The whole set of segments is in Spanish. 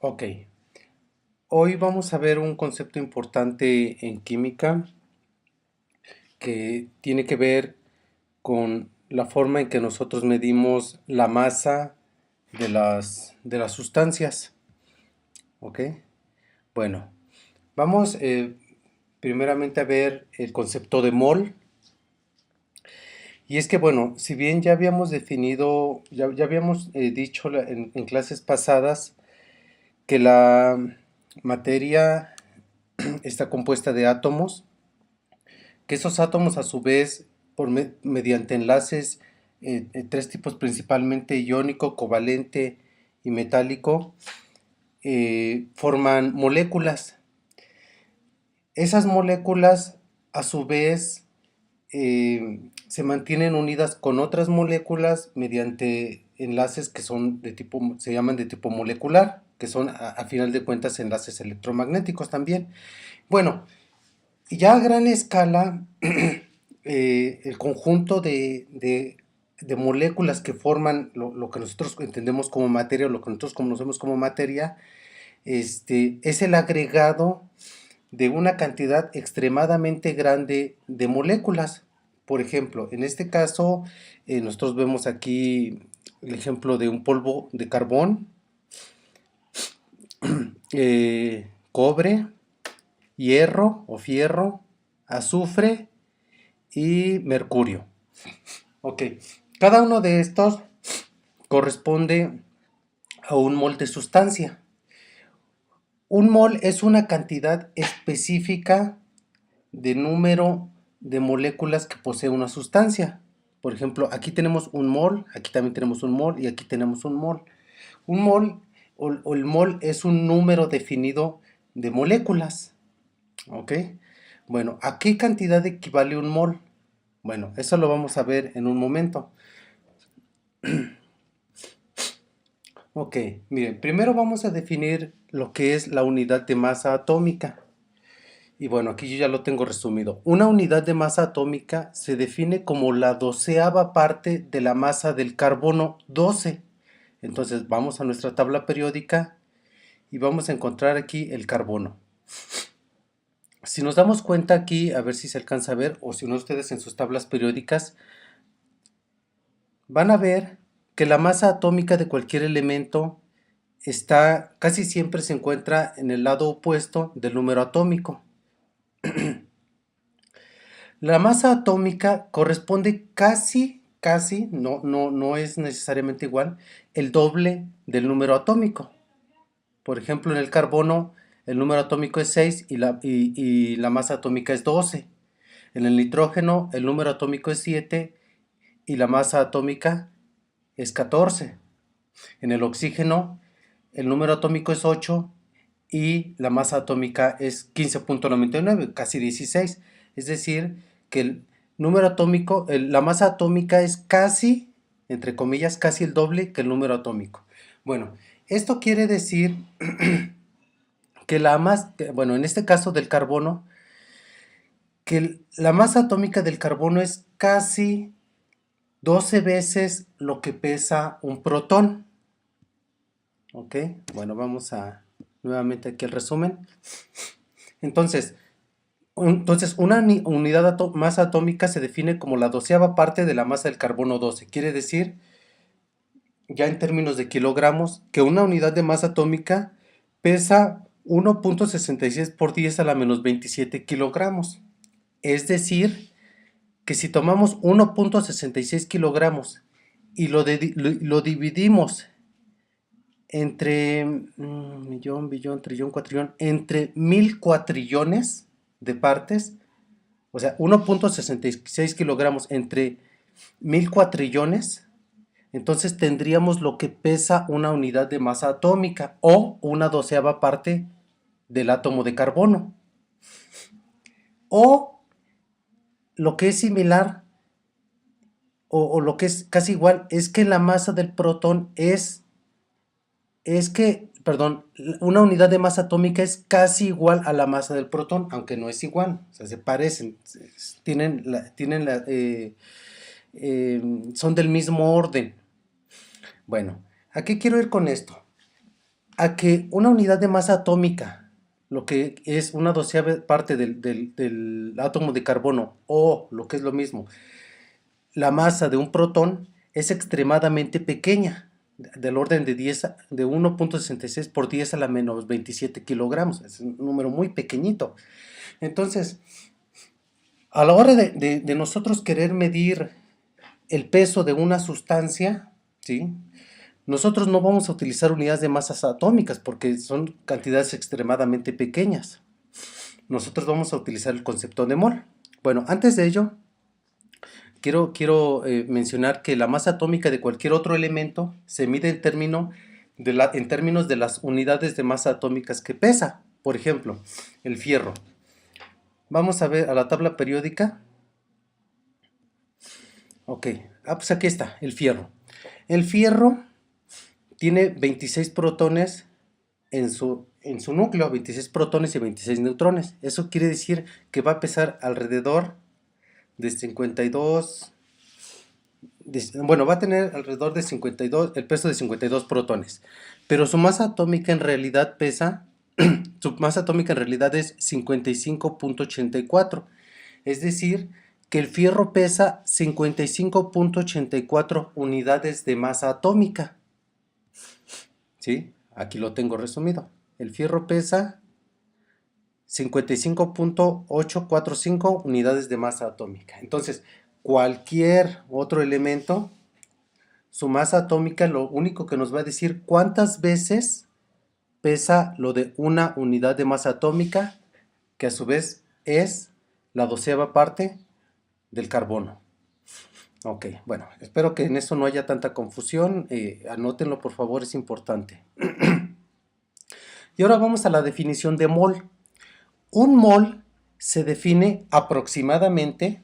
Ok, hoy vamos a ver un concepto importante en química que tiene que ver con la forma en que nosotros medimos la masa de las sustancias. Ok, bueno, vamos primeramente a ver el concepto de mol. Y es que, bueno, si bien ya habíamos definido, ya habíamos dicho en clases pasadas que la materia está compuesta de átomos, que esos átomos a su vez, mediante enlaces, tres tipos principalmente, iónico, covalente y metálico, forman moléculas. Esas moléculas a su vez se mantienen unidas con otras moléculas mediante enlaces que son de tipo, se llaman de tipo molecular, que son a final de cuentas enlaces electromagnéticos también. Bueno, ya a gran escala, el conjunto de moléculas que forman lo que nosotros entendemos como materia, o lo que nosotros conocemos como materia, es el agregado de una cantidad extremadamente grande de moléculas. Por ejemplo, en este caso, nosotros vemos aquí el ejemplo de un polvo de carbón, cobre, hierro o fierro, azufre y mercurio. Ok, cada uno de estos corresponde a un mol de sustancia. Un mol es una cantidad específica de número de moléculas que posee una sustancia. Por ejemplo, aquí tenemos un mol, aquí también tenemos un mol y aquí tenemos un mol. Un mol o el mol es un número definido de moléculas. ¿Ok? Bueno, ¿a qué cantidad equivale un mol? Bueno, eso lo vamos a ver en un momento. Ok, miren, primero vamos a definir lo que es la unidad de masa atómica. Y bueno, aquí yo ya lo tengo resumido. Una unidad de masa atómica se define como la doceava parte de la masa del carbono 12. Entonces vamos a nuestra tabla periódica y vamos a encontrar aquí el carbono. Si nos damos cuenta aquí, a ver si se alcanza a ver, o si no ustedes en sus tablas periódicas, van a ver que la masa atómica de cualquier elemento casi siempre se encuentra en el lado opuesto del número atómico. La masa atómica corresponde casi, no es necesariamente igual, el doble del número atómico. Por ejemplo, en el carbono el número atómico es 6 y la masa atómica es 12. En el nitrógeno el número atómico es 7 y la masa atómica es 14. En el oxígeno el número atómico es 8 y la masa atómica es 15.99, casi 16. Es decir, que el número atómico, la masa atómica es casi, entre comillas, casi el doble que el número atómico. Bueno, esto quiere decir que bueno, en este caso del carbono, que la masa atómica del carbono es casi 12 veces lo que pesa un protón. Ok, bueno, vamos a nuevamente aquí el resumen. Entonces, una unidad masa atómica se define como la doceava parte de la masa del carbono 12. Quiere decir, ya en términos de kilogramos, que una unidad de masa atómica pesa 1.66 por 10 a la menos 27 kilogramos. Es decir, que si tomamos 1.66 kilogramos y lo dividimos entre millón, billón, trillón, cuatrillón, entre 1000 cuatrillones de partes, o sea, 1.66 kilogramos entre 1000 cuatrillones, entonces tendríamos lo que pesa una unidad de masa atómica o una doceava parte del átomo de carbono. O lo que es similar o lo que es casi igual es que la masa del protón perdón, una unidad de masa atómica es casi igual a la masa del protón, aunque no es igual, o sea, se parecen, son del mismo orden. Bueno, ¿a qué quiero ir con esto? a que una unidad de masa atómica, lo que es una doceava parte del átomo de carbono, o lo que es lo mismo, la masa de un protón es extremadamente pequeña, del orden de 10 de 1.66 por 10 a la menos 27 kilogramos, es un número muy pequeñito. Entonces, a la hora de nosotros querer medir el peso de una sustancia, ¿sí? Nosotros no vamos a utilizar unidades de masas atómicas porque son cantidades extremadamente pequeñas. Nosotros vamos a utilizar el concepto de mol. Bueno, antes de ello, quiero mencionar que la masa atómica de cualquier otro elemento se mide en términos de las unidades de masa atómicas que pesa. Por ejemplo, el fierro. Vamos a ver a la tabla periódica. Ok, pues aquí está, el fierro. El fierro tiene 26 protones en su núcleo, 26 protones y 26 neutrones. Eso quiere decir que va a pesar alrededor de 52, bueno, va a tener alrededor de 52, el peso de 52 protones. Pero su masa atómica en realidad su masa atómica en realidad es 55.84. Es decir, que el fierro pesa 55.84 unidades de masa atómica. ¿Sí? Aquí lo tengo resumido. El fierro pesa 55.845 unidades de masa atómica. Entonces, cualquier otro elemento, su masa atómica lo único que nos va a decir cuántas veces pesa lo de una unidad de masa atómica, que a su vez es la doceava parte del carbono. Ok, bueno, espero que en eso no haya tanta confusión. Anótenlo por favor, es importante. Y ahora vamos a la definición de mol. Un mol se define aproximadamente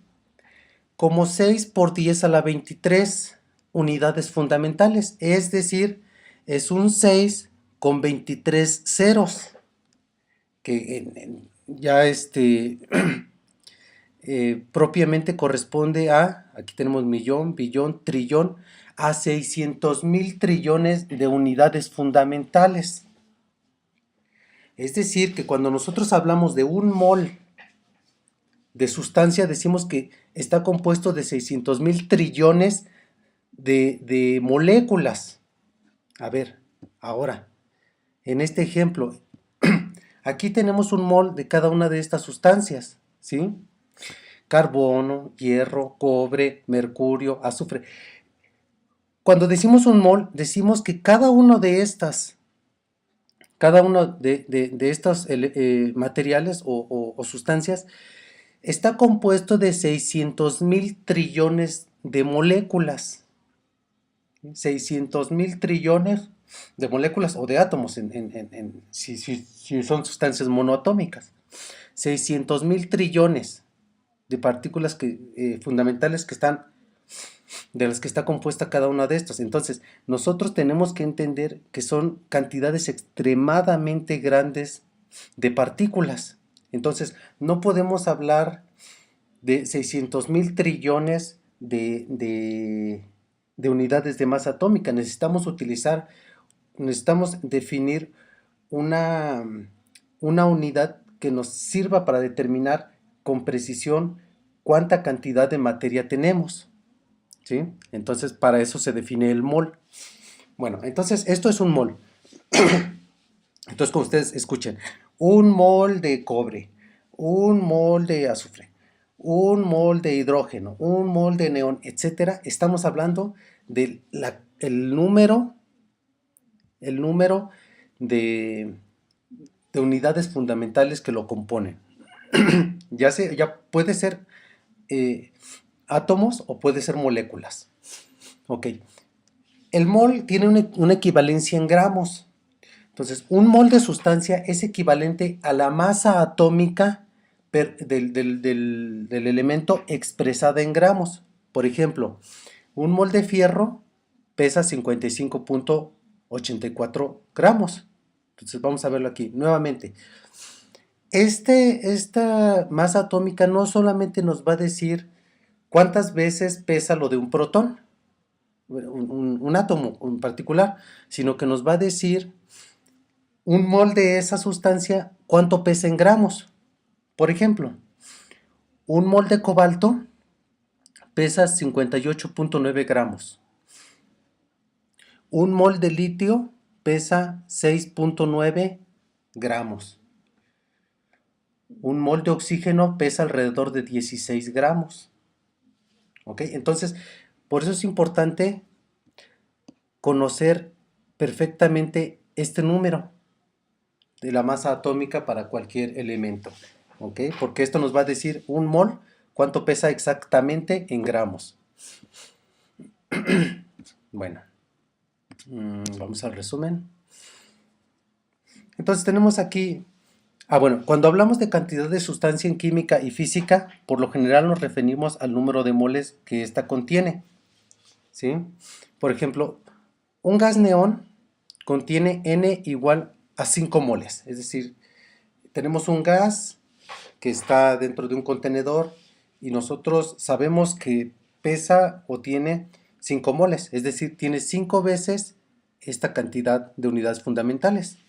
como 6 por 10 a la 23 unidades fundamentales, es decir, es un 6 con 23 ceros, que ya propiamente corresponde a, aquí tenemos millón, billón, trillón, a 600,000 trillones de unidades fundamentales. Es decir, que cuando nosotros hablamos de un mol de sustancia, decimos que está compuesto de 600,000 trillones de moléculas. A ver, ahora, en este ejemplo, aquí tenemos un mol de cada una de estas sustancias, ¿sí? Carbono, hierro, cobre, mercurio, azufre. Cuando decimos un mol, decimos que cada uno de estos materiales o sustancias está compuesto de 600,000 trillones de moléculas. 600,000 trillones de moléculas o de átomos si son sustancias monoatómicas. 600,000 trillones de partículas fundamentales de las que está compuesta cada una de estas. Entonces, nosotros tenemos que entender que son cantidades extremadamente grandes de partículas. Entonces, no podemos hablar de 600,000 trillones de unidades de masa atómica. Necesitamos definir una unidad que nos sirva para determinar con precisión cuánta cantidad de materia tenemos, ¿sí? Entonces, para eso se define el mol. Bueno, entonces, esto es un mol. Entonces, como ustedes escuchen, un mol de cobre, un mol de azufre, un mol de hidrógeno, un mol de neón, etcétera. Estamos hablando del número de, de unidades fundamentales que lo componen. Ya puede ser átomos o puede ser moléculas. Ok. El mol tiene una equivalencia en gramos. Entonces, un mol de sustancia es equivalente a la masa atómica del elemento expresada en gramos. Por ejemplo, un mol de fierro pesa 55.84 gramos. Entonces, vamos a verlo aquí nuevamente. Esta masa atómica no solamente nos va a decir cuántas veces pesa lo de un protón, un átomo en particular, sino que nos va a decir un mol de esa sustancia, ¿cuánto pesa en gramos? Por ejemplo, un mol de cobalto pesa 58.9 gramos. Un mol de litio pesa 6.9 gramos. Un mol de oxígeno pesa alrededor de 16 gramos. ¿Ok? Entonces, por eso es importante conocer perfectamente este número de la masa atómica para cualquier elemento. ¿Ok? Porque esto nos va a decir un mol cuánto pesa exactamente en gramos. Bueno, vamos al resumen. Entonces tenemos aquí, bueno, cuando hablamos de cantidad de sustancia en química y física, por lo general nos referimos al número de moles que ésta contiene, ¿sí? Por ejemplo, un gas neón contiene N igual a 5 moles, es decir, tenemos un gas que está dentro de un contenedor y nosotros sabemos que pesa o tiene 5 moles, es decir, tiene 5 veces esta cantidad de unidades fundamentales.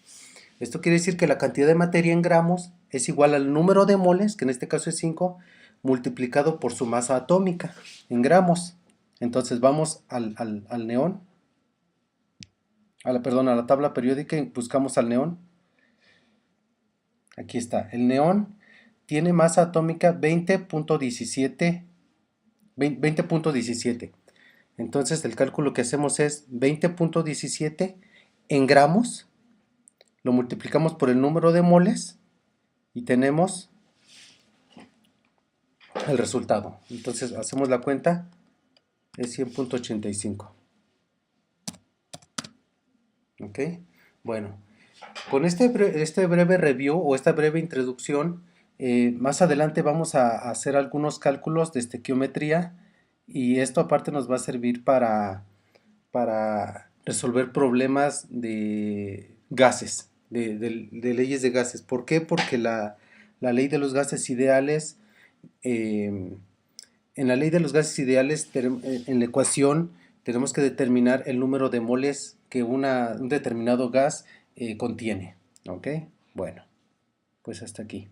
Esto quiere decir que la cantidad de materia en gramos es igual al número de moles, que en este caso es 5, multiplicado por su masa atómica en gramos. Entonces vamos al neón, a la tabla periódica y buscamos al neón. Aquí está, el neón tiene masa atómica 20.17. Entonces el cálculo que hacemos es 20.17 en gramos, lo multiplicamos por el número de moles y tenemos el resultado. Entonces hacemos la cuenta, es 100.85. ¿Ok? Bueno, con este breve review o esta breve introducción, más adelante vamos a hacer algunos cálculos de estequiometría y esto aparte nos va a servir para resolver problemas de gases, de leyes de gases. ¿Por qué? Porque la ley de los gases ideales, en la ley de los gases ideales, en la ecuación, tenemos que determinar el número de moles que un determinado gas contiene. ¿Ok? Bueno, pues hasta aquí.